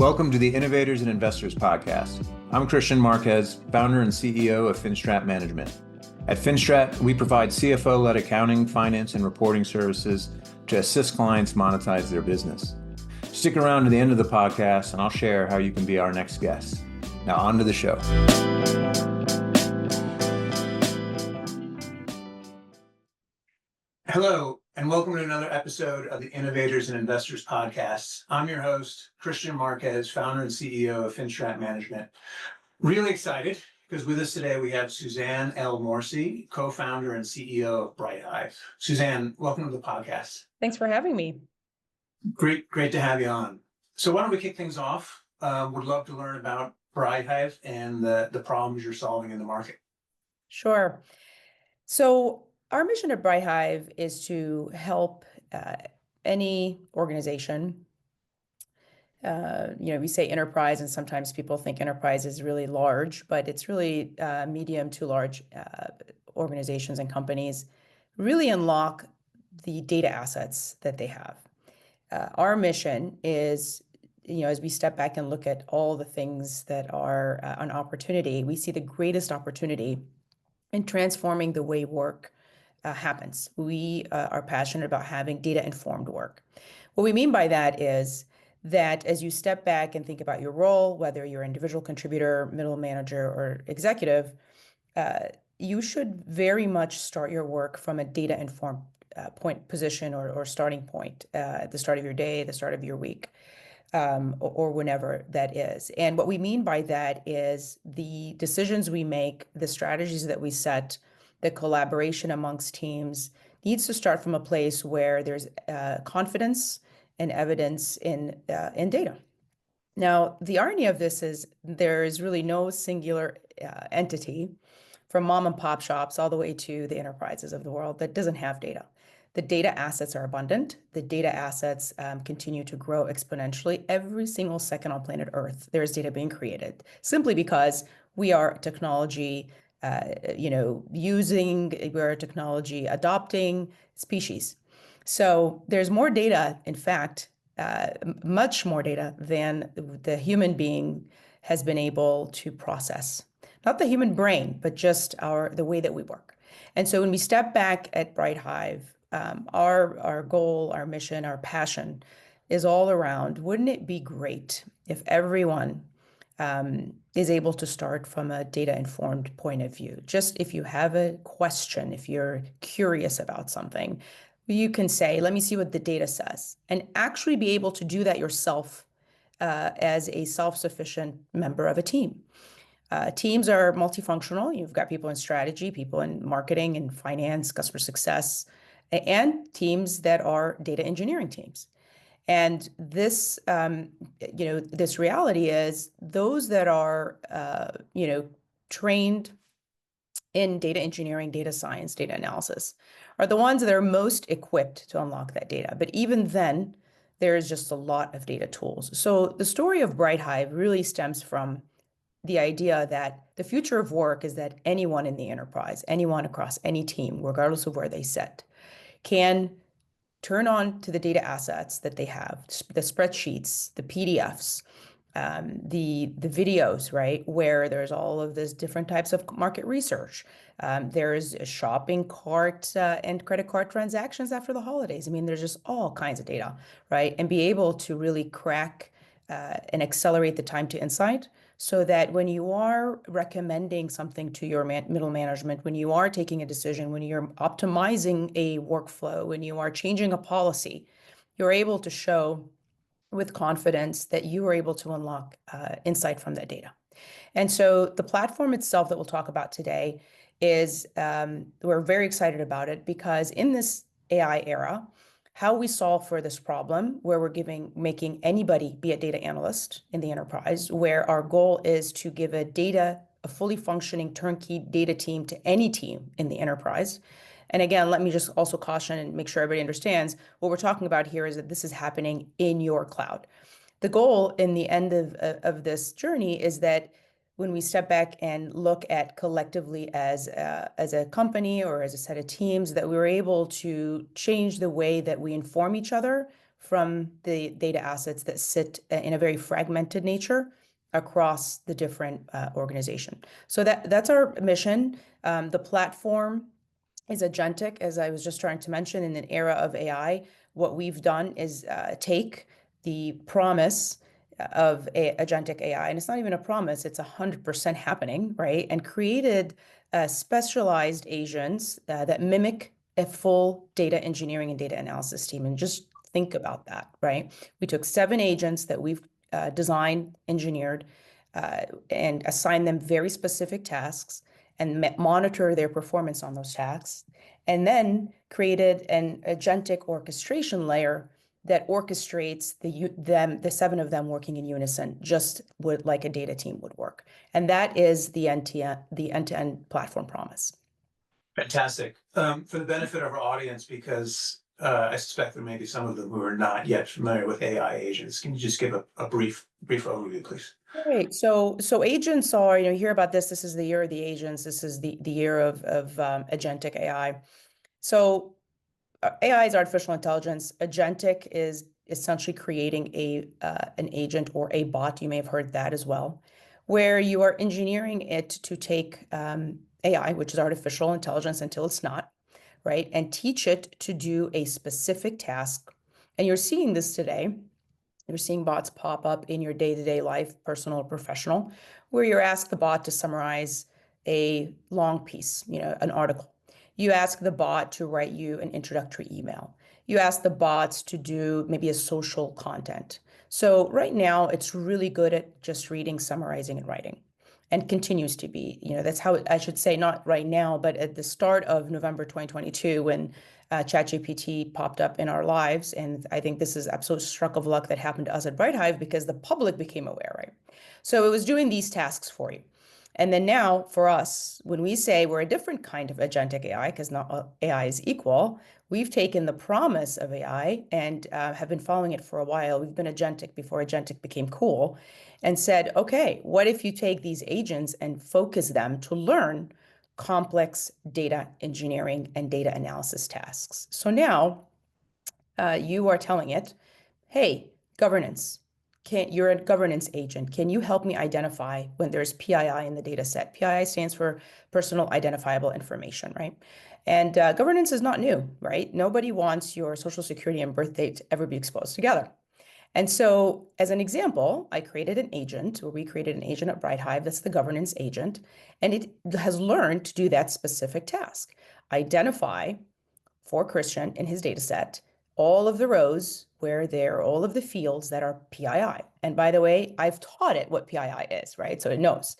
Welcome to the Innovators and Investors Podcast. I'm Kristian Marquez, founder and CEO of Finstrat Management. At Finstrat, we provide CFO-led accounting, finance, and reporting services to assist clients monetize their business. Stick around to the end of the podcast and I'll share how you can be our next guest. Now on to the show. Hello, and welcome to another episode of the Innovators and Investors Podcast. I'm your host, Kristian Marquez, founder and CEO of Finstrat Management. Really excited because with us today we have Suzanne El-Moursi, co-founder and CEO of BrightHive. Suzanne, welcome to the podcast. Thanks for having me. Great to have you on. So why don't we kick things off? Would love to learn about BrightHive and the problems you're solving in the market. Sure. So our mission at BrightHive is to help any organization. We say enterprise, and sometimes people think enterprise is really large, but it's really medium to large organizations and companies really unlock the data assets that they have. Our mission is, as we step back and look at all the things that are an opportunity, we see the greatest opportunity in transforming the way work happens. We are passionate about having data-informed work. What we mean by that is that as you step back and think about your role, whether you're an individual contributor, middle manager, or executive, you should very much start your work from a data-informed position or starting point at the start of your day, the start of your week, or whenever that is. And what we mean by that is the decisions we make, the strategies that we set, the collaboration amongst teams needs to start from a place where there's confidence and evidence in data. Now, the irony of this is there is really no singular entity from mom and pop shops all the way to the enterprises of the world that doesn't have data. The data assets are abundant. The data assets continue to grow exponentially. Every single second on planet Earth, there is data being created simply because we are technology we're a technology adopting species. So there's more data, in fact, much more data than the human being has been able to process. Not the human brain, but just the way that we work. And so when we step back at BrightHive, our goal, our mission, our passion is all around, wouldn't it be great if everyone is able to start from a data-informed point of view? Just if you have a question, if you're curious about something, you can say, let me see what the data says, and actually be able to do that yourself as a self-sufficient member of a team. Teams are multifunctional. You've got people in strategy, people in marketing and finance, customer success, and teams that are data engineering teams. And this, this reality is those that are, trained in data engineering, data science, data analysis are the ones that are most equipped to unlock that data. But even then, there is just a lot of data tools. So the story of BrightHive really stems from the idea that the future of work is that anyone in the enterprise, anyone across any team, regardless of where they sit, can turn on to the data assets that they have, the spreadsheets, the PDFs, the videos, right, where there's all of this different types of market research. There's a shopping cart and credit card transactions after the holidays. I mean, there's just all kinds of data, right? And be able to really crack and accelerate the time to insight so that when you are recommending something to your middle management, when you are taking a decision, when you're optimizing a workflow, when you are changing a policy, you're able to show with confidence that you are able to unlock insight from that data. And so the platform itself that we'll talk about today is, we're very excited about it because in this AI era, how we solve for this problem where we're making anybody be a data analyst in the enterprise, where our goal is to give a fully functioning turnkey data team to any team in the enterprise. And again, let me just also caution and make sure everybody understands what we're talking about here is that this is happening in your cloud. The goal in the end of this journey is that when we step back and look at collectively as a company or as a set of teams, that we were able to change the way that we inform each other from the data assets that sit in a very fragmented nature across the different organization. So that's our mission. The platform is agentic, as I was just trying to mention. In an era of AI, what we've done is take the promise of agentic AI, and it's not even a promise, it's 100% happening, right? And created specialized agents that mimic a full data engineering and data analysis team. And just think about that, right? We took 7 agents that we've designed, engineered, and assigned them very specific tasks and monitor their performance on those tasks, and then created an agentic orchestration layer that orchestrates the 7 of them working in unison, just like a data team would work. And that is the end-to-end platform promise. Fantastic. For the benefit of our audience, because I suspect there may be some of them who are not yet familiar with AI agents, can you just give a brief overview, please? Right. So agents are, you hear about this. This is the year of the agents. This is the year of agentic AI. So AI is artificial intelligence. Agentic is essentially creating an agent or a bot. You may have heard that as well, where you are engineering it to take AI, which is artificial intelligence until it's not, right? And teach it to do a specific task. And you're seeing this today. You're seeing bots pop up in your day-to-day life, personal or professional, where you're asked the bot to summarize a long piece, an article. You ask the bot to write you an introductory email. You ask the bots to do maybe a social content. So right now, it's really good at just reading, summarizing, and writing, and continues to be. That's how I should say, not right now, but at the start of November 2022, when ChatGPT popped up in our lives. And I think this is absolute stroke of luck that happened to us at BrightHive because the public became aware, right? So it was doing these tasks for you. And then now for us, when we say we're a different kind of agentic AI, because not all AI is equal, we've taken the promise of AI and have been following it for a while. We've been agentic before agentic became cool, and said, okay, what if you take these agents and focus them to learn complex data engineering and data analysis tasks? So now you are telling it, hey, governance, you're a governance agent. Can you help me identify when there's PII in the data set? PII stands for personal identifiable information, right? And governance is not new, right? Nobody wants your social security and birth date to ever be exposed together. And so as an example, we created an agent at BrightHive that's the governance agent, and it has learned to do that specific task. Identify for Kristian in his data set all of the rows where there are all of the fields that are PII. And by the way, I've taught it what PII is, right? So it knows.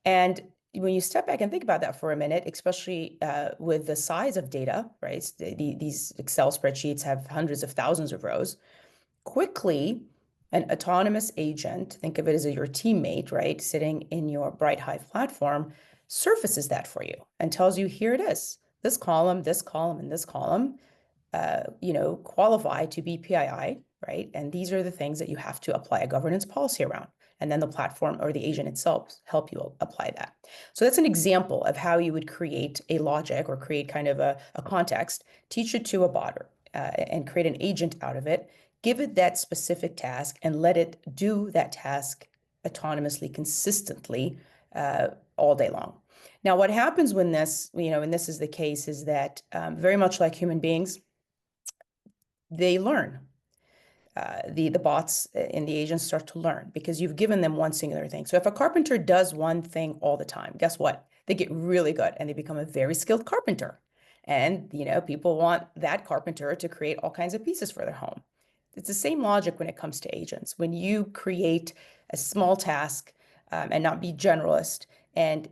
And when you step back and think about that for a minute, especially with the size of data, right? These Excel spreadsheets have hundreds of thousands of rows. Quickly, an autonomous agent, think of it as your teammate, right, sitting in your BrightHive platform, surfaces that for you and tells you, here it is. This column, and this column, qualify to be PII, right? And these are the things that you have to apply a governance policy around. And then the platform or the agent itself help you apply that. So that's an example of how you would create a logic or create kind of a context, teach it to a bot and create an agent out of it, give it that specific task and let it do that task autonomously, consistently, all day long. Now, what happens when this, and this is the case, is that very much like human beings, they learn. The bots and the agents start to learn because you've given them one singular thing. So if a carpenter does one thing all the time, guess what? They get really good and they become a very skilled carpenter. And, people want that carpenter to create all kinds of pieces for their home. It's the same logic when it comes to agents. When you create a small task and not be generalist and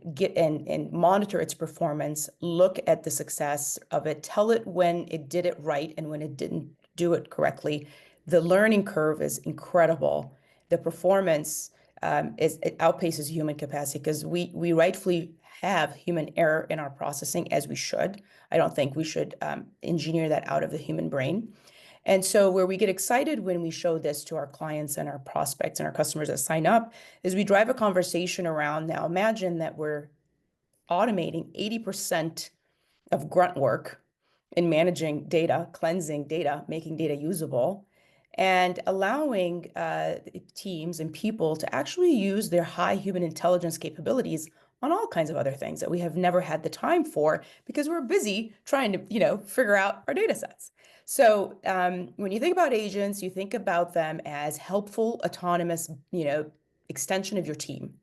monitor its performance, look at the success of it, tell it when it did it right and when it didn't do it correctly. The learning curve is incredible. The performance it outpaces human capacity because we rightfully have human error in our processing, as we should. I don't think we should engineer that out of the human brain. And so where we get excited when we show this to our clients and our prospects and our customers that sign up is we drive a conversation around, now imagine that we're automating 80% of grunt work in managing data, cleansing data, making data usable. and allowing teams and people to actually use their high human intelligence capabilities on all kinds of other things that we have never had the time for because we're busy trying to, figure out our data sets. So when you think about agents, you think about them as helpful, autonomous, extension of your team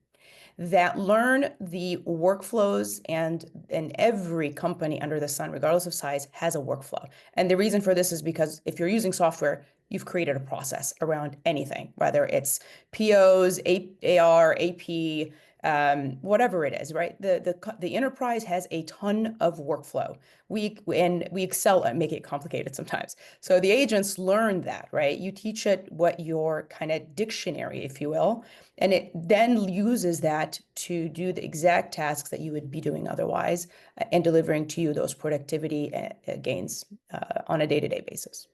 that learn the workflows, and every company under the sun, regardless of size, has a workflow. And the reason for this is because if you're using software, you've created a process around anything, whether it's POs, AR, AP, whatever it is, right? The enterprise has a ton of workflow. We excel at making it complicated sometimes. So the agents learn that, right? You teach it what your kind of dictionary, if you will, and it then uses that to do the exact tasks that you would be doing otherwise, and delivering to you those productivity gains on a day-to-day basis.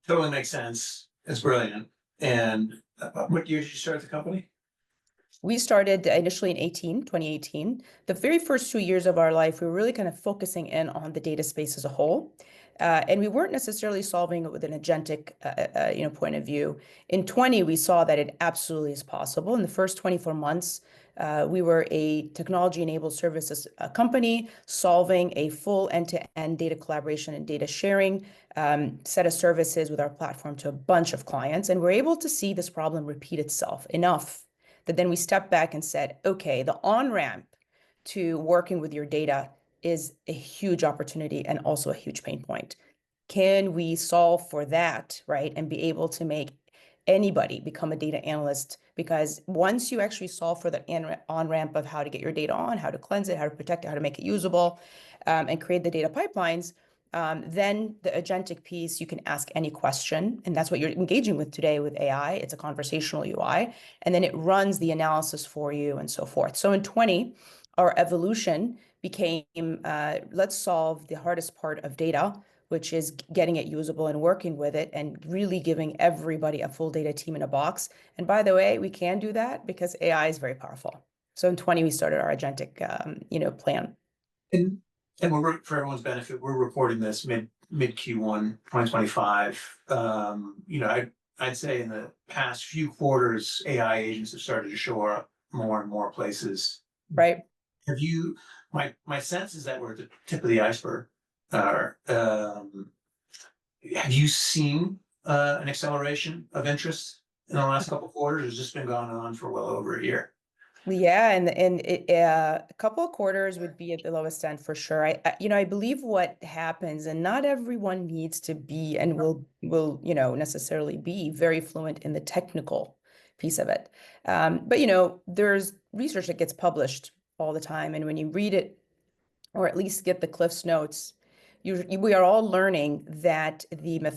Totally makes sense. It's brilliant. And what year did you start the company? We started initially in 2018. The very first 2 years of our life, we were really kind of focusing in on the data space as a whole. And we weren't necessarily solving it with an agentic, point of view. In 20, we saw that it absolutely is possible. In the first 24 months, we were a technology-enabled services company solving a full end-to-end data collaboration and data sharing set of services with our platform to a bunch of clients. And we're able to see this problem repeat itself enough that then we stepped back and said, okay, the on-ramp to working with your data is a huge opportunity and also a huge pain point. Can we solve for that, right? And be able to make anybody become a data analyst? Because once you actually solve for the on-ramp of how to get your data on, how to cleanse it, how to protect it, how to make it usable, and create the data pipelines, then the agentic piece, you can ask any question, and that's what you're engaging with today with AI. It's a conversational UI, and then it runs the analysis for you and so forth. So in 20, our evolution became, let's solve the hardest part of data, which is getting it usable and working with it and really giving everybody a full data team in a box. And by the way, we can do that because AI is very powerful. So in 20, we started our agentic, plan. And we're, for everyone's benefit, we're reporting this mid Q1 2025. I'd say in the past few quarters, AI agents have started to show up more and more places. Right. My sense is that we're at the tip of the iceberg. Have you seen an acceleration of interest in the last couple of quarters? It's just been going on for well over a year. Yeah, and a couple of quarters would be at the lowest end for sure. I believe what happens, and not everyone needs to be and will necessarily be very fluent in the technical piece of it. But there's research that gets published all the time, and when you read it, or at least get the Cliff's Notes, we are all learning that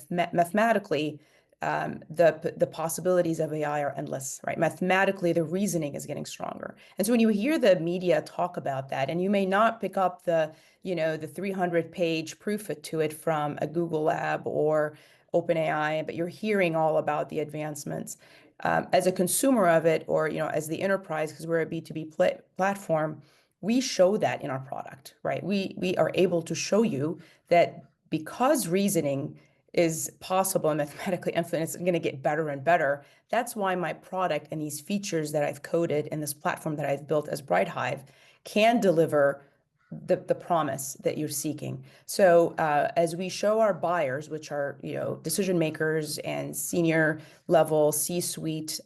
mathematically, the possibilities of AI are endless, right? Mathematically, the reasoning is getting stronger. And so when you hear the media talk about that, and you may not pick up the 300-page proof to it from a Google Lab or OpenAI, but you're hearing all about the advancements. As a consumer of it, or as the enterprise, because we're a B2B platform, we show that in our product, right? We are able to show you that because reasoning is possible and mathematically infinite, it's going to get better and better. That's why my product and these features that I've coded in this platform that I've built as BrightHive can deliver the promise that you're seeking. So as we show our buyers, which are decision makers and senior level C-suite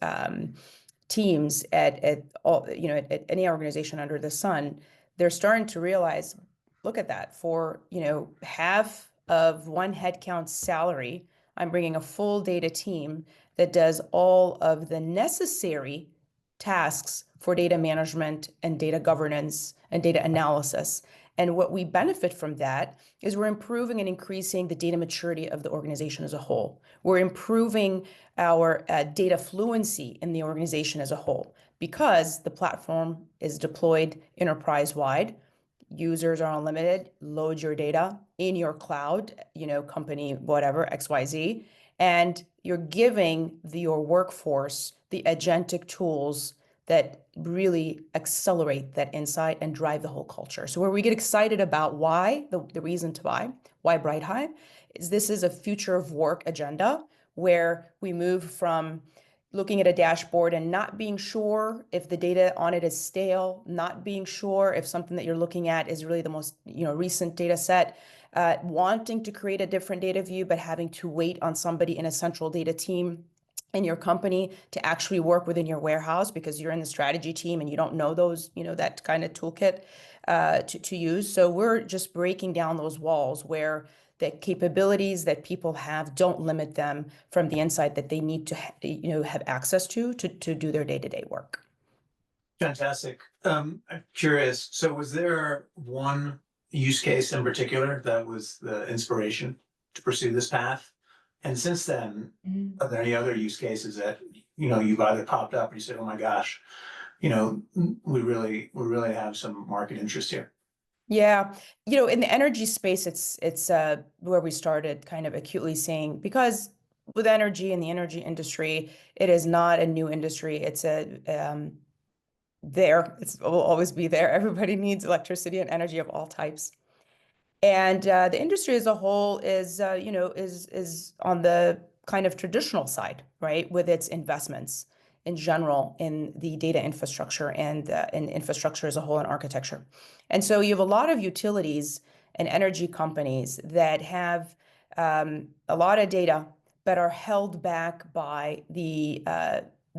teams at all at any organization under the sun, they're starting to realize, look at that, for half of one headcount salary, I'm bringing a full data team that does all of the necessary tasks for data management and data governance and data analysis. And what we benefit from that is we're improving and increasing the data maturity of the organization as a whole. We're improving our data fluency in the organization as a whole because the platform is deployed enterprise-wide. Users are unlimited, load your data in your cloud, company, whatever, XYZ, and you're giving your workforce the agentic tools that really accelerate that insight and drive the whole culture. So where we get excited about why, the reason to buy, why BrightHive, this is a future of work agenda where we move from looking at a dashboard and not being sure if the data on it is stale, not being sure if something that you're looking at is really the most recent data set, wanting to create a different data view, but having to wait on somebody in a central data team in your company to actually work within your warehouse because you're in the strategy team and you don't know those, that kind of toolkit to use. So we're just breaking down those walls where the capabilities that people have don't limit them from the insight that they need to have access to do their day-to-day work. Fantastic. I'm curious. So was there one use case in particular that was the inspiration to pursue this path? And since then, are there any other use cases that, you've either popped up and you said, oh my gosh, we really have some market interest here? Yeah, in the energy space, it's where we started kind of acutely seeing, because with energy and the energy industry, it is not a new industry. It's it will always be there. Everybody needs electricity and energy of all types. And the industry as a whole is on the kind of traditional side, right, with its investments in general in the data infrastructure and in infrastructure as a whole and architecture. And so you have a lot of utilities and energy companies that have a lot of data, but are held back by the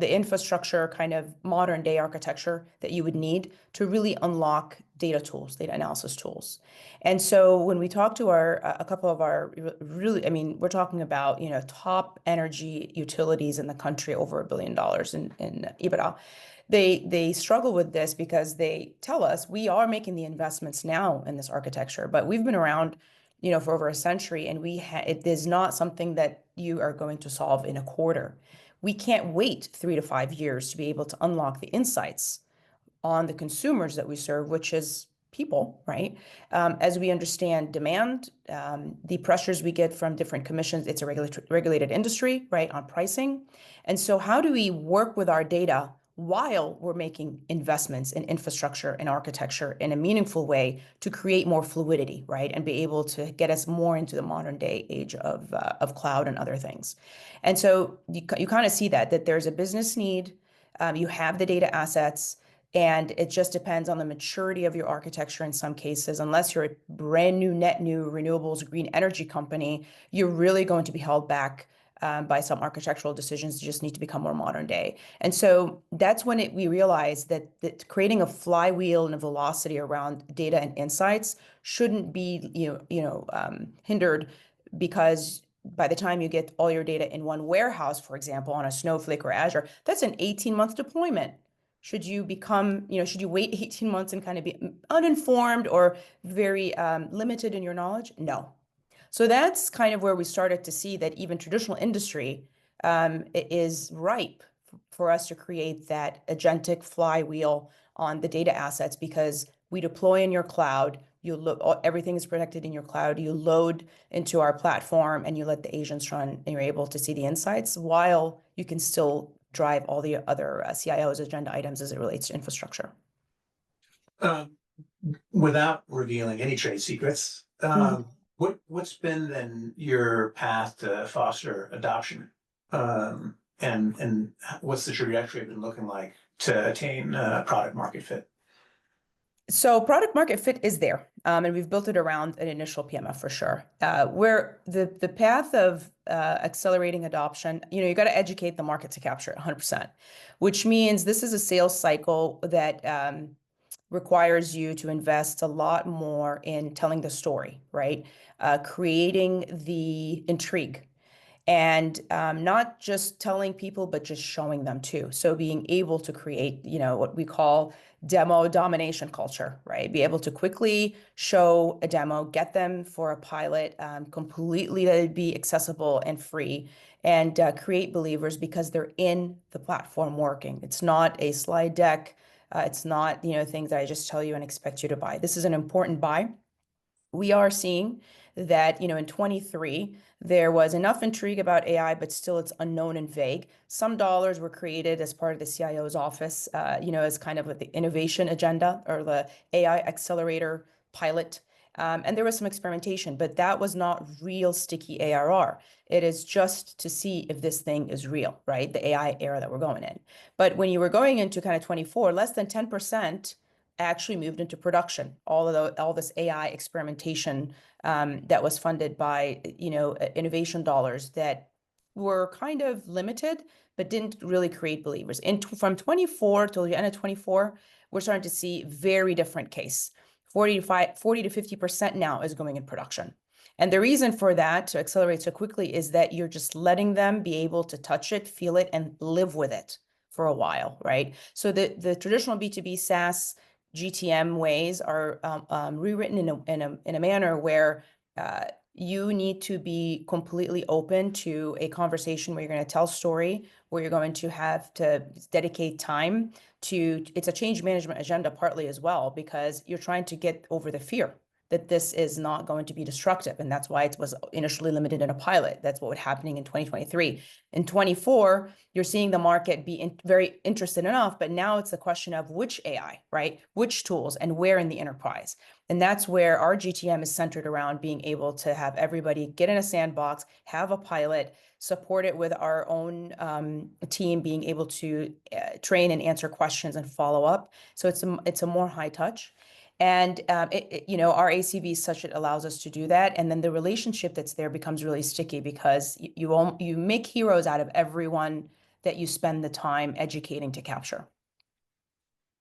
infrastructure kind of modern day architecture that you would need to really unlock data tools, data analysis tools. And so when we talk to a couple of our really, we're talking about, top energy utilities in the country, over $1 billion in EBITDA. They struggle with this because they tell us we are making the investments now in this architecture, but we've been around, for over a century, and it is not something that you are going to solve in a quarter. We can't wait 3 to 5 years to be able to unlock the insights on the consumers that we serve, which is people, right? As we understand demand, the pressures we get from different commissions, it's a regulated industry, right, on pricing. And so how do we work with our data while we're making investments in infrastructure and architecture in a meaningful way to create more fluidity, right, and be able to get us more into the modern day age of cloud and other things. And so you kind of see that there's a business need, you have the data assets, and it just depends on the maturity of your architecture in some cases. Unless you're a brand new, net new renewables green energy company, you're really going to be held back by some architectural decisions that just need to become more modern day. And so that's when we realized that creating a flywheel and a velocity around data and insights shouldn't be hindered, because by the time you get all your data in one warehouse, for example, on a Snowflake or Azure, that's an 18-month deployment. Should you wait 18 months and kind of be uninformed or very limited in your knowledge? No. So that's kind of where we started to see that even traditional industry is ripe for us to create that agentic flywheel on the data assets, because we deploy in your cloud, everything is protected in your cloud, you load into our platform and you let the agents run, and you're able to see the insights while you can still drive all the other CIO's agenda items as it relates to infrastructure. Without revealing any trade secrets, what's been then your path to foster adoption, and what's the trajectory been looking like to attain product market fit? So product market fit is there, and we've built it around an initial PMF for sure. Where the path of accelerating adoption, you got to educate the market to capture it 100%, which means this is a sales cycle that requires you to invest a lot more in telling the story, right? Creating the intrigue, and not just telling people, but just showing them too. So being able to create, what we call demo domination culture, right? Be able to quickly show a demo, get them for a pilot, completely let it be accessible and free, and create believers because they're in the platform working. It's not a slide deck. It's not, things that I just tell you and expect you to buy. This is an important buy. We are seeing that, in 23, there was enough intrigue about AI, but still it's unknown and vague. Some dollars were created as part of the CIO's office, as kind of the innovation agenda or the AI accelerator pilot. And there was some experimentation, but that was not real sticky ARR. It is just to see if this thing is real, right? The AI era that we're going in. But when you were going into kind of 24, less than 10% actually moved into production. All this AI experimentation that was funded by, innovation dollars that were kind of limited, but didn't really create believers. From 24 till the end of 24, we're starting to see very different case. 40 to 50% now is going in production. And the reason for that to accelerate so quickly is that you're just letting them be able to touch it, feel it, and live with it for a while, right? So the traditional B2B SaaS GTM ways are rewritten in a manner where you need to be completely open to a conversation where you're going to tell a story, where you're going to have to dedicate time to, it's a change management agenda partly as well, because you're trying to get over the fear that this is not going to be destructive. And that's why it was initially limited in a pilot. That's what was happening in 2023. In 24, you're seeing the market be very interested enough, but now it's the question of which AI, right? Which tools and where in the enterprise. And that's where our GTM is centered around being able to have everybody get in a sandbox, have a pilot, support it with our own team being able to train and answer questions and follow up. So it's a more high touch. And our ACV is such it allows us to do that. And then the relationship that's there becomes really sticky because you make heroes out of everyone that you spend the time educating to capture.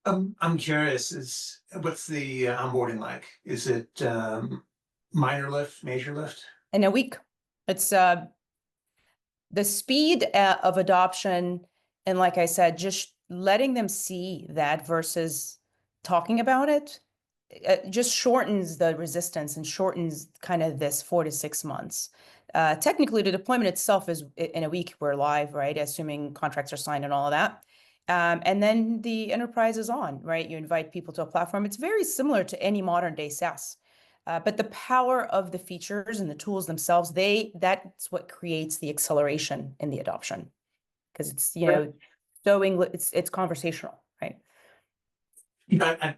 I'm curious, what's the onboarding like? Is it minor lift, major lift? In a week. It's the speed of adoption. And like I said, just letting them see that versus talking about it just shortens the resistance and shortens kind of this 4 to 6 months. Technically, the deployment itself is in a week, we're live, right? Assuming contracts are signed and all of that. And then the enterprise is on, right? You invite people to a platform. It's very similar to any modern day SaaS. But the power of the features and the tools themselves, that's what creates the acceleration in the adoption. Because it's, it's conversational, right?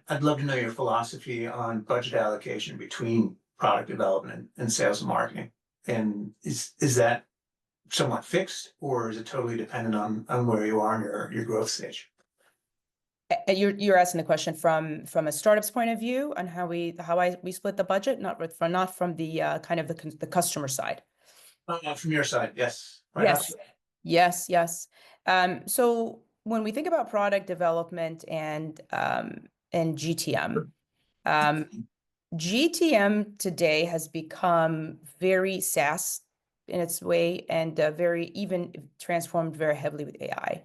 I'd love to know your philosophy on budget allocation between product development and sales and marketing. And is that somewhat fixed, or is it totally dependent on where you are in your growth stage? You're asking the question from a startup's point of view on how we split the budget, not from the kind of the customer side. From your side, yes. Yes. So when we think about product development and GTM, GTM today has become very SaaS in its way and very even transformed very heavily with AI.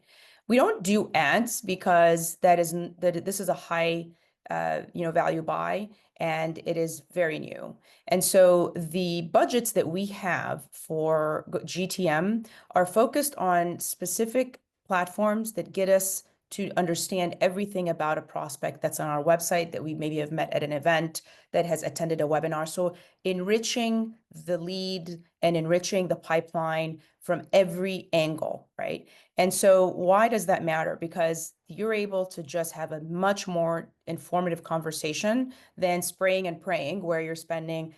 We don't do ads because this is a high value buy, and it is very new. And so the budgets that we have for GTM are focused on specific platforms that get us to understand everything about a prospect that's on our website that we maybe have met at an event, that has attended a webinar. So enriching the lead and enriching the pipeline from every angle, right? And so why does that matter? Because you're able to just have a much more informative conversation than spraying and praying, where you're spending,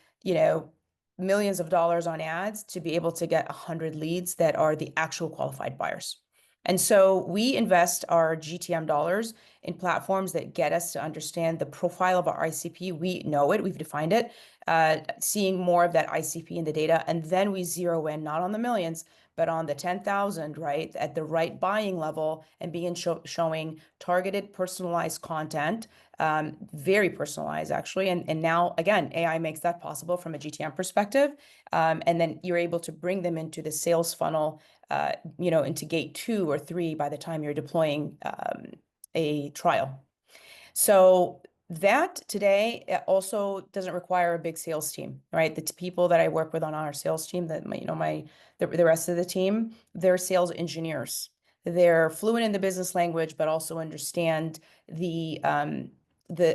millions of dollars on ads to be able to get 100 leads that are the actual qualified buyers. And so we invest our GTM dollars in platforms that get us to understand the profile of our ICP. We know it, we've defined it, seeing more of that ICP in the data. And then we zero in not on the millions, but on the 10,000, right, at the right buying level, and begin showing targeted, personalized content, very personalized actually. And now, again, AI makes that possible from a GTM perspective. And then you're able to bring them into the sales funnel, into gate 2 or 3 by the time you're deploying a trial. So that today also doesn't require a big sales team, right? The people that I work with on our sales team, the rest of the team, they're sales engineers. They're fluent in the business language, but also understand the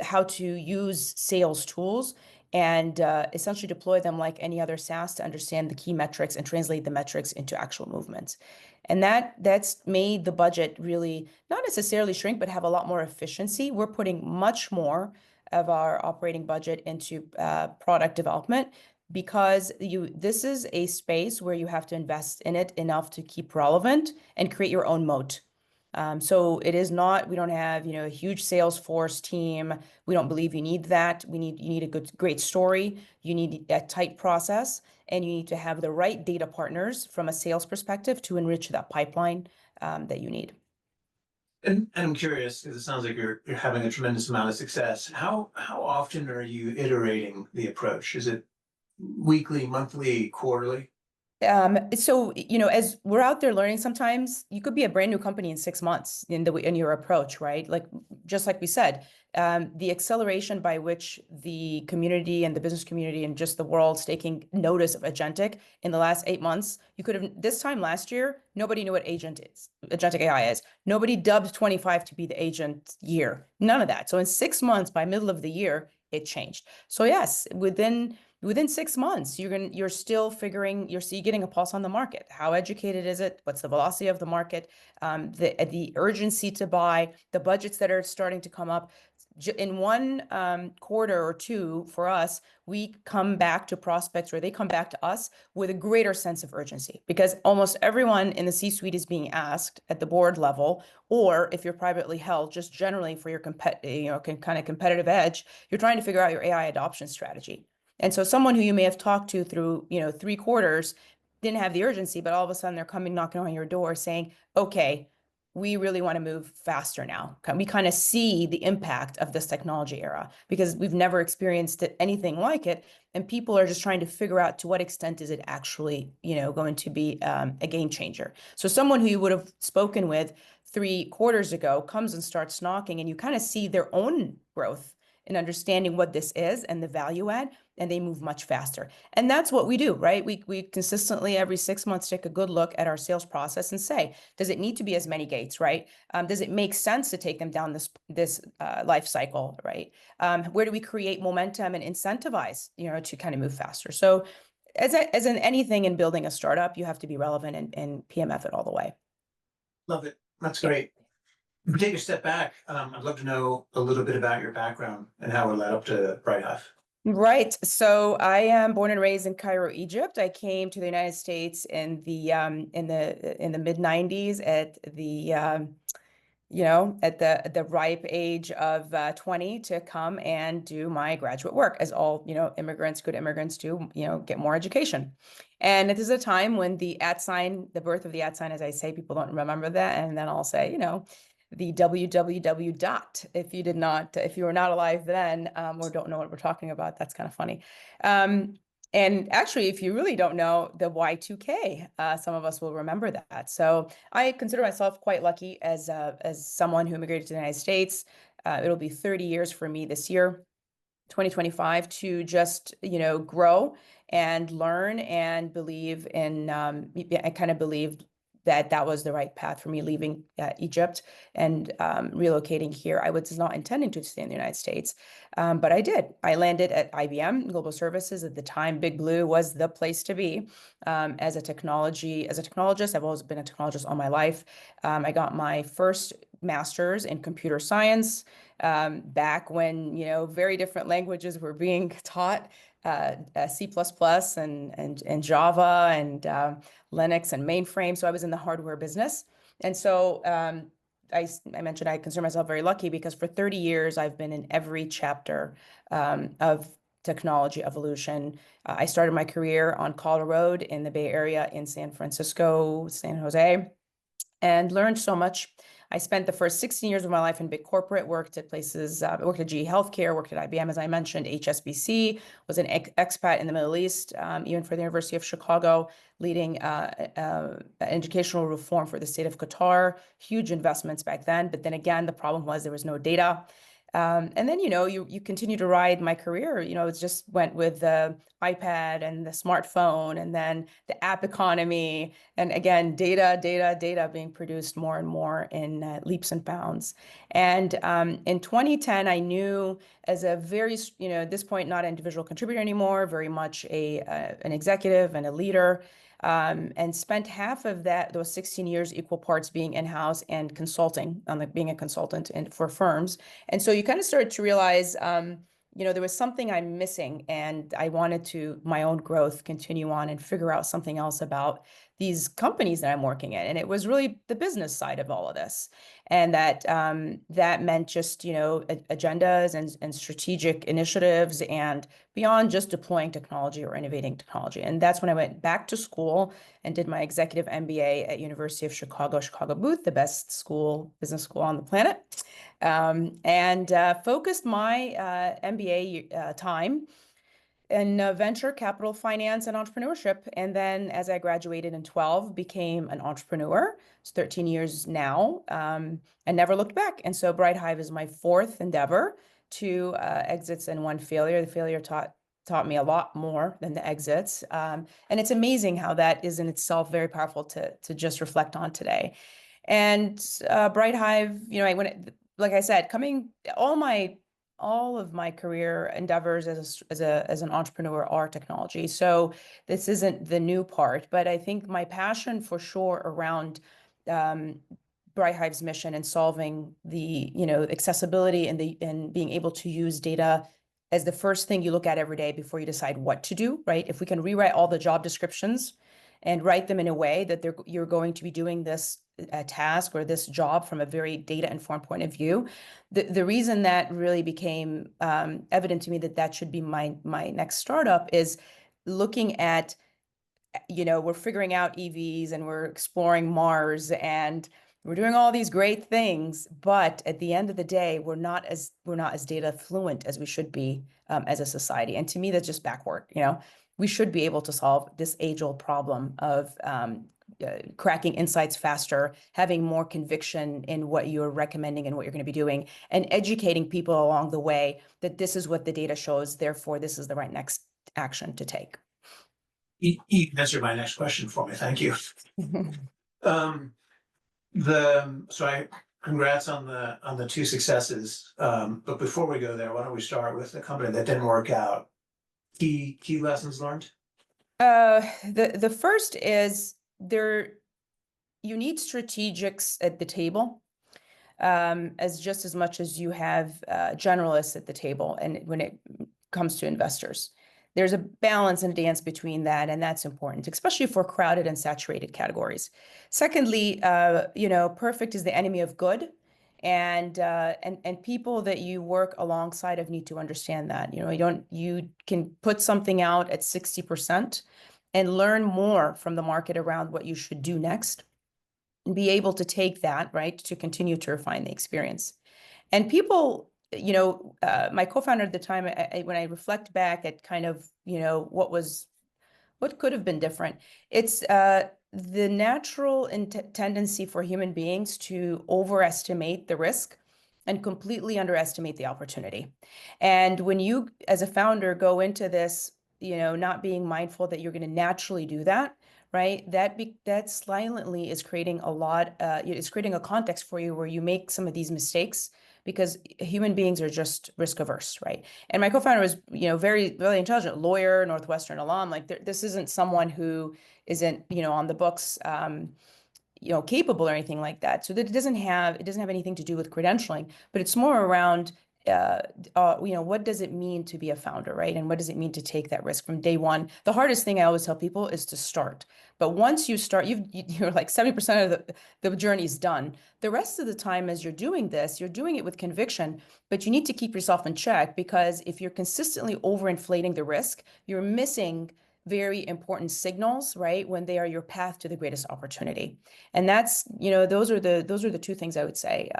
how to use sales tools and essentially deploy them like any other SaaS to understand the key metrics and translate the metrics into actual movements. And that's made the budget really not necessarily shrink, but have a lot more efficiency. We're putting much more of our operating budget into product development, because this is a space where you have to invest in it enough to keep relevant and create your own moat. So it is not, we don't have, a huge Salesforce team. We don't believe you need that. You need a great story. You need a tight process, and you need to have the right data partners from a sales perspective to enrich that pipeline that you need. And I'm curious, because it sounds like you're having a tremendous amount of success. How often are you iterating the approach? Is it weekly, monthly, quarterly? So, as we're out there learning, sometimes you could be a brand new company in 6 months in your approach, right? Like, just like we said, the acceleration by which the community and the business community and just the world's taking notice of agentic in the last 8 months, you could have, this time last year, nobody knew what agentic AI is. Nobody dubbed 25 to be the agent year. None of that. So in 6 months, by middle of the year, it changed. So yes, within 6 months, you're still figuring, you're getting a pulse on the market. How educated is it? What's the velocity of the market? The urgency to buy, the budgets that are starting to come up. In one quarter or two for us, we come back to prospects, or they come back to us with a greater sense of urgency, because almost everyone in the C-suite is being asked at the board level, or if you're privately held, just generally for your kind of competitive edge, you're trying to figure out your AI adoption strategy. And so someone who you may have talked to through, 3 quarters didn't have the urgency, but all of a sudden they're coming knocking on your door saying, okay, we really want to move faster now. We kind of see the impact of this technology era because we've never experienced anything like it. And people are just trying to figure out to what extent is it actually, going to be a game changer. So someone who you would have spoken with 3 quarters ago comes and starts knocking, and you kind of see their own growth in understanding what this is and the value add, and they move much faster. And that's what we do, right? We consistently every 6 months take a good look at our sales process and say, does it need to be as many gates, right? Does it make sense to take them down this life cycle, right? Where do we create momentum and incentivize, to kind of move faster? So as in anything in building a startup, you have to be relevant and PMF it all the way. Love it. That's great. If we take a step back, I'd love to know a little bit about your background and how it led up to BrightHive. Right. So I am born and raised in Cairo, Egypt. I came to the United States in the mid 90s at the at the ripe age of 20 to come and do my graduate work, as all good immigrants do, get more education. And it is a time when the birth of the @ as I say, people don't remember that, and then I'll say, the www dot, if you were not alive then, or don't know what we're talking about, that's kind of funny. And actually, if you really don't know the Y2K, some of us will remember that. So I consider myself quite lucky as someone who immigrated to the United States. It'll be 30 years for me this year, 2025, to just, grow and learn and believe in, I kind of believed that was the right path for me, leaving Egypt and relocating here. I was not intending to stay in the United States, but I did. I landed at IBM Global Services. At the time, Big Blue was the place to be. As a technologist, I've always been a technologist all my life. I got my first master's in computer science back when, very different languages were being taught. C++ and Java and Linux and mainframe. So I was in the hardware business. And so I mentioned I consider myself very lucky because for 30 years, I've been in every chapter of technology evolution. I started my career on Calder Road in the Bay Area in San Francisco, San Jose, and learned so much. I spent the first 16 years of my life in big corporate, worked at places, worked at GE Healthcare, worked at IBM, as I mentioned, HSBC, was an expat in the Middle East, even for the University of Chicago, leading educational reform for the state of Qatar, huge investments back then. But then again, the problem was there was no data. And then, you continue to ride my career, it just went with the iPad and the smartphone and then the app economy. And again, data being produced more and more in leaps and bounds. And in 2010, I knew as a very, at this point, not an individual contributor anymore, very much an executive and a leader. and spent half of those 16 years equal parts being in-house and consulting, being a consultant for firms. And so you kind of started to realize, there was something I'm missing, and I wanted to, my own growth, continue on and figure out something else about these companies that I'm working in. And it was really the business side of all of this. And that meant just, agendas and strategic initiatives and beyond just deploying technology or innovating technology. And that's when I went back to school and did my executive MBA at University of Chicago Booth, the best business school on the planet. And focused my MBA time in venture capital finance and entrepreneurship. And then as I graduated in 12, became an entrepreneur. It's 13 years now, and never looked back. And so BrightHive is my fourth endeavor, two exits and one failure. The failure taught me a lot more than the exits. And it's amazing how that is in itself very powerful to just reflect on today. And BrightHive, like I said, all of my career endeavors as an entrepreneur are technology. So this isn't the new part, but I think my passion for sure around BrightHive's mission and solving the accessibility and being able to use data as the first thing you look at every day before you decide what to do, right? If we can rewrite all the job descriptions and write them in a way that you're going to be doing this task or this job from a very data-informed point of view. The reason that really became evident to me that should be my next startup is looking at, we're figuring out EVs and we're exploring Mars and we're doing all these great things, but at the end of the day, we're not as data fluent as we should be as a society. And to me, that's just backward. We should be able to solve this age-old problem of cracking insights faster, having more conviction in what you're recommending and what you're going to be doing, and educating people along the way that this is what the data shows, therefore this is the right next action to take. You answered my next question for me. Thank you. Congrats on the two successes. But before we go there, why don't we start with the company that didn't work out? Key lessons learned? The first is you need strategics at the table as much as you have generalists at the table. And when it comes to investors, there's a balance and a dance between that, and that's important, especially for crowded and saturated categories. Secondly, perfect is the enemy of good. And people that you work alongside of need to understand that. You can put something out at 60% and learn more from the market around what you should do next and be able to take that, right, to continue to refine the experience. And people, my co-founder at the time, when I reflect back at kind of, what could have been different, it's the natural tendency for human beings to overestimate the risk and completely underestimate the opportunity. And when you, as a founder, go into this, not being mindful that you're going to naturally do that, right? That silently is creating it's creating a context for you where you make some of these mistakes because human beings are just risk averse, right? And my co-founder was, very, very intelligent, lawyer, Northwestern alum. Like this isn't someone who isn't, on the books, capable or anything like that. So that it doesn't have anything to do with credentialing, but it's more around, what does it mean to be a founder, right? And what does it mean to take that risk from day one? The hardest thing I always tell people is to start. But once you start, you're like 70% of the journey is done. The rest of the time as you're doing this, you're doing it with conviction, but you need to keep yourself in check, because if you're consistently overinflating the risk, you're missing very important signals, right, when they are your path to the greatest opportunity. And that's, those are the two things I would say.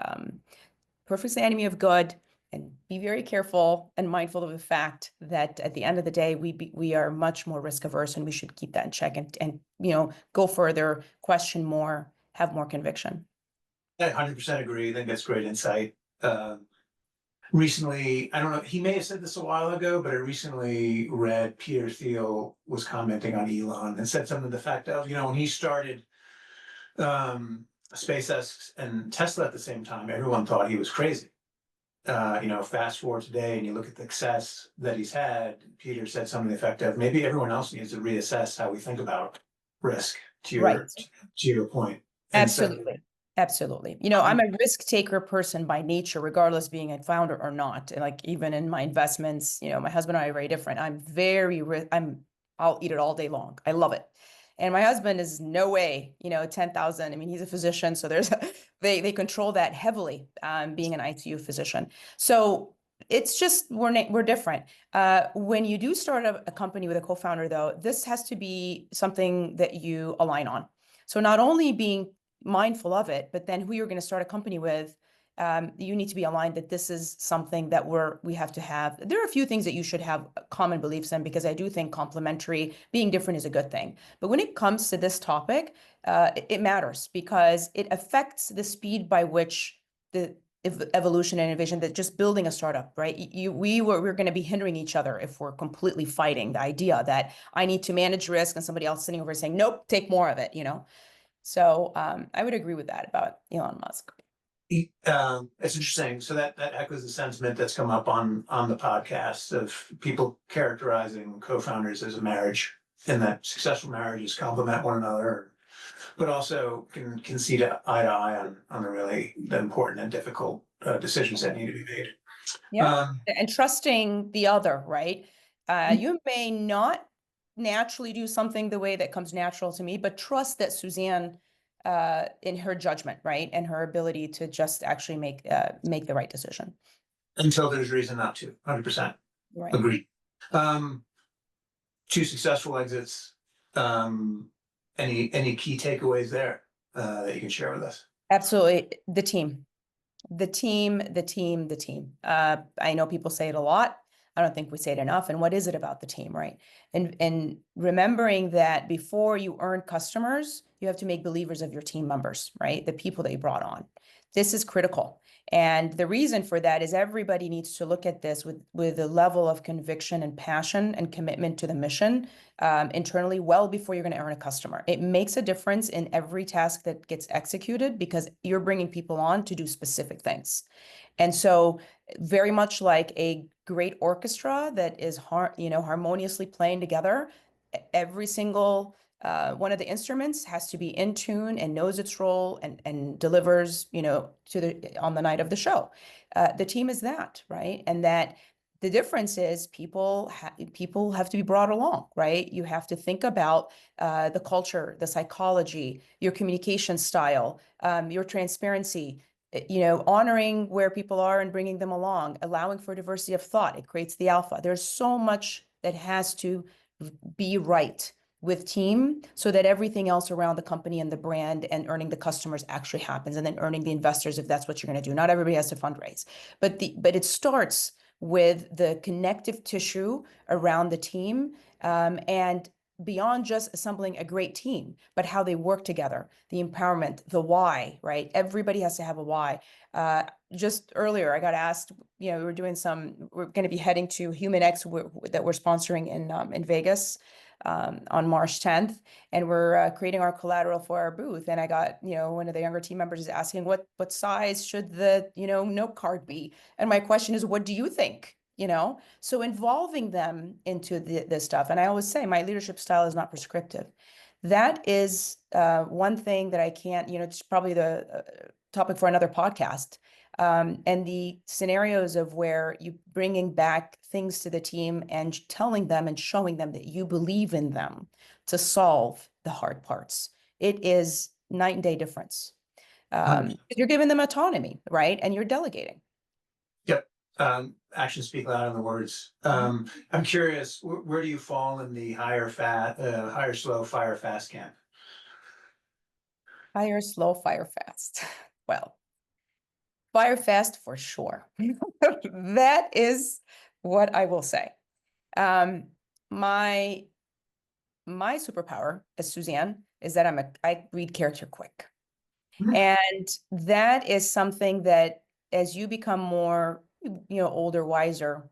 Perfect's the enemy of good, and be very careful and mindful of the fact that at the end of the day, we are much more risk averse, and we should keep that in check and go further, question more, have more conviction. I 100% agree. I think that's great insight. Recently, I don't know, he may have said this a while ago, but I recently read Peter Thiel was commenting on Elon and said something to the fact of, when he started SpaceX and Tesla at the same time, everyone thought he was crazy. Fast forward today and you look at the success that he's had, Peter said something to the effect of, maybe everyone else needs to reassess how we think about risk to Right. your point. And so, Absolutely. Absolutely. You know, I'm a risk taker person by nature, regardless of being a founder or not. And like even in my investments, you know, my husband and I are very different. I'll eat it all day long. I love it. And my husband is no way, you know, 10,000. I mean, he's a physician, so they control that heavily, being an ICU physician. So it's just we're different. When you do start a company with a co-founder, though, this has to be something that you align on. So not only being mindful of it, but then who you're going to start a company with, you need to be aligned that this is something that we have to have. There are a few things that you should have common beliefs in, because I do think complementary, being different is a good thing. But when it comes to this topic, it matters because it affects the speed by which the evolution and innovation, that just building a startup, right? We're going to be hindering each other if we're completely fighting the idea that I need to manage risk and somebody else sitting over saying, nope, take more of it, you know? So I would agree with that about Elon Musk. It's interesting. So that echoes the sentiment that's come up on the podcast of people characterizing co-founders as a marriage, and that successful marriages complement one another, but also can see eye to eye on the really important and difficult decisions that need to be made. Yeah, and trusting the other, right? You may not naturally do something the way that comes natural to me, but trust that Suzanne, in her judgment, right, and her ability to just actually make the right decision. Until there's reason not to. 100%. Right. Agreed. Two successful exits. Any key takeaways there that you can share with us? Absolutely. The team. I know people say it a lot. I don't think we say it enough. And what is it about the team, right? And remembering that before you earn customers, you have to make believers of your team members, right? The people that you brought on. This is critical. And the reason for that is everybody needs to look at this with a level of conviction and passion and commitment to the mission internally well before you're going to earn a customer. It makes a difference in every task that gets executed because you're bringing people on to do specific things. And so very much like a great orchestra that is harmoniously playing together, every single one of the instruments has to be in tune and knows its role and delivers, on the night of the show. The team is that, right? And that the difference is people have to be brought along, right? You have to think about the culture, the psychology, your communication style, your transparency, honoring where people are and bringing them along, allowing for diversity of thought. It creates the alpha. There's so much that has to be right with team so that everything else around the company and the brand and earning the customers actually happens, and then earning the investors if that's what you're going to do. Not everybody has to fundraise, but it starts with the connective tissue around the team, and beyond just assembling a great team, but how they work together, the empowerment, the why, right? Everybody has to have a why. Just earlier, I got asked, we're going to be heading to Human X that we're sponsoring in Vegas on March 10th, and we're creating our collateral for our booth. And I got, one of the younger team members is asking what size should the, note card be? And my question is, what do you think? So involving them into this stuff. And I always say my leadership style is not prescriptive. That is one thing that I can't, it's probably the topic for another podcast. And the scenarios of where you bringing back things to the team and telling them and showing them that you believe in them to solve the hard parts. It is night and day difference. You're giving them autonomy, right? And you're delegating. Yep. Actions speak louder than the words. I'm curious, where do you fall in the hire slow, fire fast camp? Hire slow, fire fast. Well, fire fast for sure. That is what I will say. My superpower as Suzanne is that I read character quick. And that is something that as you become more, older, wiser,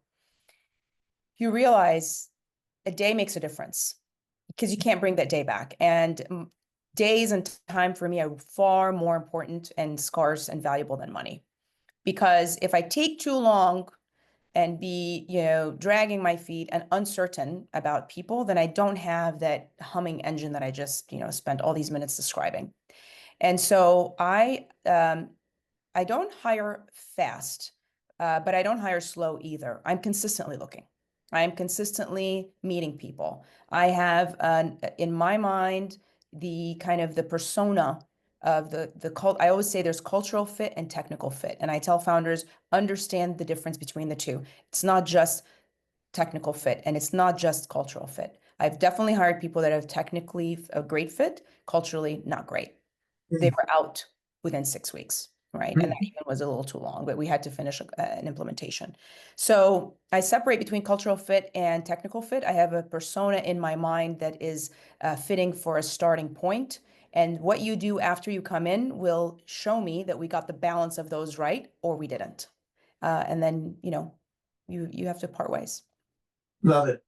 you realize a day makes a difference because you can't bring that day back. And days and time for me are far more important and scarce and valuable than money. Because if I take too long and be, dragging my feet and uncertain about people, then I don't have that humming engine that I just, spent all these minutes describing. And so I don't hire fast, but I don't hire slow either. I'm consistently looking. I'm consistently meeting people. I have, in my mind, the kind of the persona of the cult. I always say there's cultural fit and technical fit. And I tell founders, understand the difference between the two. It's not just technical fit and it's not just cultural fit. I've definitely hired people that have technically a great fit, culturally not great. They were out within 6 weeks, right? And that even was a little too long, but we had to finish an implementation. So I separate between cultural fit and technical fit. I have a persona in my mind that is fitting for a starting point. And what you do after you come in will show me that we got the balance of those right or we didn't. And then, you have to part ways. Love it.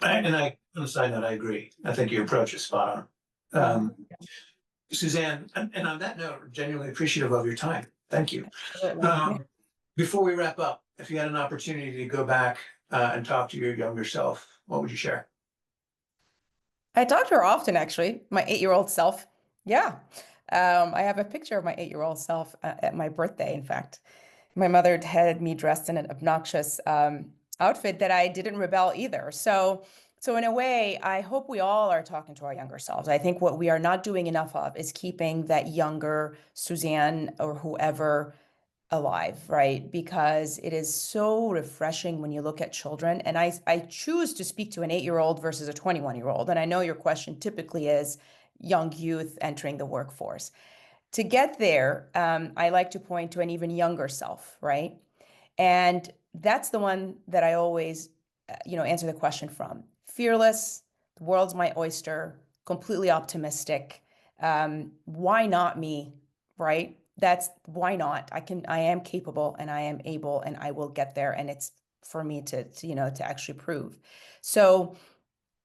And on a side note, I agree. I think your approach is spot on. Suzanne, and on that note, genuinely appreciative of your time. Thank you. Before we wrap up, if you had an opportunity to go back and talk to your younger self, what would you share? I talk to her often, actually, my 8-year-old self. Yeah. I have a picture of my 8-year-old self at my birthday, in fact. My mother had me dressed in an obnoxious outfit that I didn't rebel either. So in a way, I hope we all are talking to our younger selves. I think what we are not doing enough of is keeping that younger Suzanne or whoever alive, right? Because it is so refreshing when you look at children. And I choose to speak to an 8-year-old versus a 21-year-old. And I know your question typically is young youth entering the workforce. To get there, I like to point to an even younger self, right? And that's the one that I always, answer the question from. Fearless, the world's my oyster, completely optimistic. Why not me, right? That's why not? I am capable and I am able and I will get there. And it's for me to actually prove. So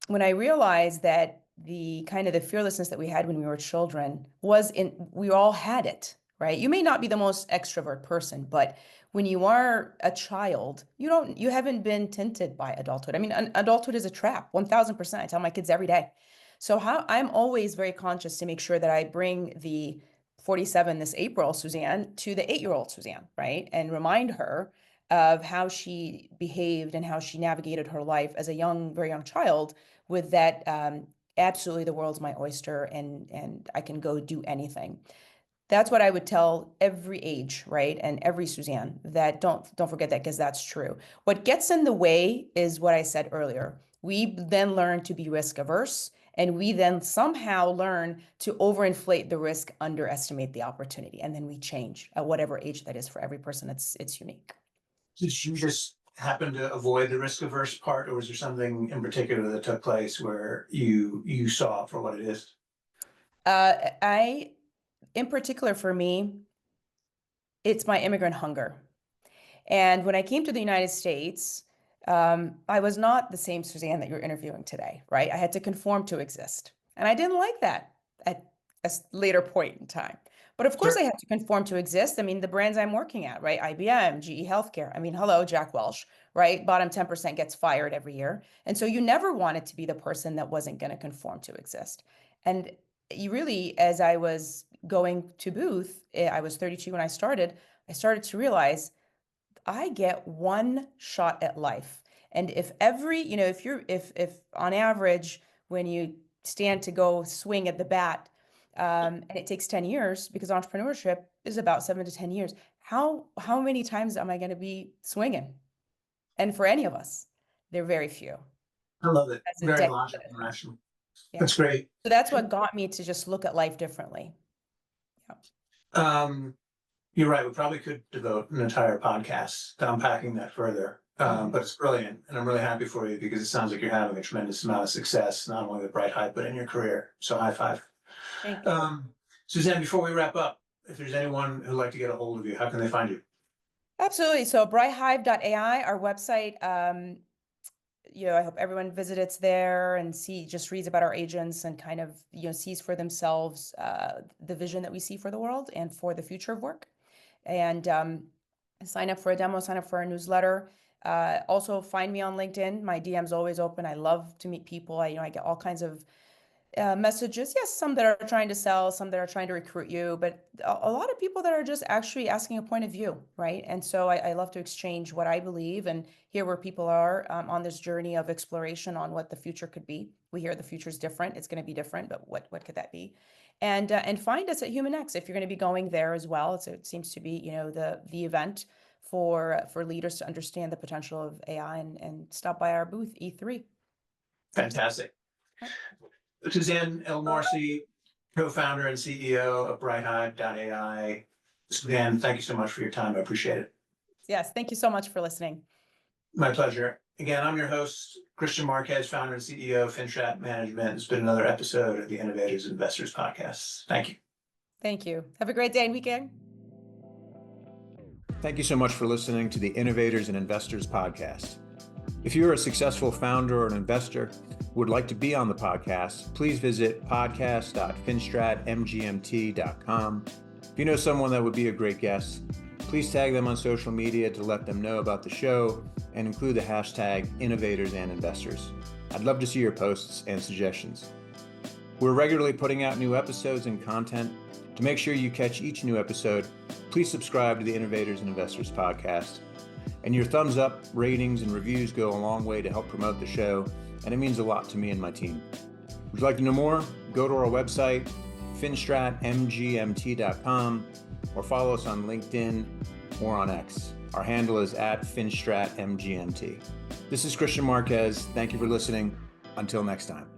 when I realized that the kind of the fearlessness that we had when we were children we all had it, right? You may not be the most extrovert person, but when you are a child, you haven't been tinted by adulthood. I mean, adulthood is a trap, 1000%. I tell my kids every day. So I'm always very conscious to make sure that I bring the 47 this April Suzanne to the 8-year-old Suzanne, right? And remind her of how she behaved and how she navigated her life as a very young child with that absolutely the world's my oyster and I can go do anything. That's what I would tell every age, right? And every Suzanne, that don't forget that, because that's true. What gets in the way is what I said earlier. We then learn to be risk averse, and we then somehow learn to overinflate the risk, underestimate the opportunity, and then we change at whatever age that is for every person. It's unique. Did you just happen to avoid the risk averse part, or was there something in particular that took place where you saw it for what it is? In particular for me, it's my immigrant hunger. And when I came to the United States, I was not the same Suzanne that you're interviewing today, right? I had to conform to exist. And I didn't like that at a later point in time. But of course, I had to conform to exist. I mean, the brands I'm working at, right? IBM, GE Healthcare. I mean, hello, Jack Welch, right? Bottom 10% gets fired every year. And so you never wanted to be the person that wasn't going to conform to exist. And you really, as I was going to Booth, I was 32 when I started to realize I get one shot at life. And if if on average, when you stand to go swing at the bat, and it takes 10 years, because entrepreneurship is about 7 to 10 years, how many times am I going to be swinging? And for any of us, they're very few. I love it. That's a Very decade logical at a and time. rational. Yeah. That's great. So that's what got me to just look at life differently. You're right. We probably could devote an entire podcast to unpacking that further. But it's brilliant. And I'm really happy for you because it sounds like you're having a tremendous amount of success, not only with BrightHive, but in your career. So high five. Thank you. Suzanne, before we wrap up, if there's anyone who'd like to get a hold of you, how can they find you? Absolutely. So brighthive.ai, our website, I hope everyone visits there and reads about our agents and kind of, sees for themselves the vision that we see for the world and for the future of work. And sign up for a demo, sign up for our newsletter. Also find me on LinkedIn. My DM's always open. I love to meet people. I get all kinds of messages. Yes, some that are trying to sell, some that are trying to recruit you, but a lot of people that are just actually asking a point of view, right? And so I love to exchange what I believe and hear where people are on this journey of exploration on what the future could be. We hear the future is different. It's going to be different, but what could that be? And find us at HumanX if you're going to be going there as well. So it seems to be, the event for leaders to understand the potential of AI and stop by our booth, E3. Fantastic. Suzanne El-Moursi, co-founder and CEO of BrightHive.ai. Suzanne, thank you so much for your time. I appreciate it. Yes, thank you so much for listening. My pleasure. Again, I'm your host, Kristian Marquez, founder and CEO of FinStrat Management. It's been another episode of the Innovators and Investors Podcast. Thank you. Thank you. Have a great day and weekend. Thank you so much for listening to the Innovators and Investors Podcast. If you're a successful founder or an investor who would like to be on the podcast, please visit podcast.finstratmgmt.com. If you know someone that would be a great guest, please tag them on social media to let them know about the show and include the hashtag Innovators and Investors. I'd love to see your posts and suggestions. We're regularly putting out new episodes and content. To make sure you catch each new episode, please subscribe to the Innovators and Investors Podcast. And your thumbs up, ratings, and reviews go a long way to help promote the show, and it means a lot to me and my team. Would you like to know more? Go to our website, finstratmgmt.com, or follow us on LinkedIn or on X. Our handle is @finstratmgmt. This is Kristian Marquez. Thank you for listening. Until next time.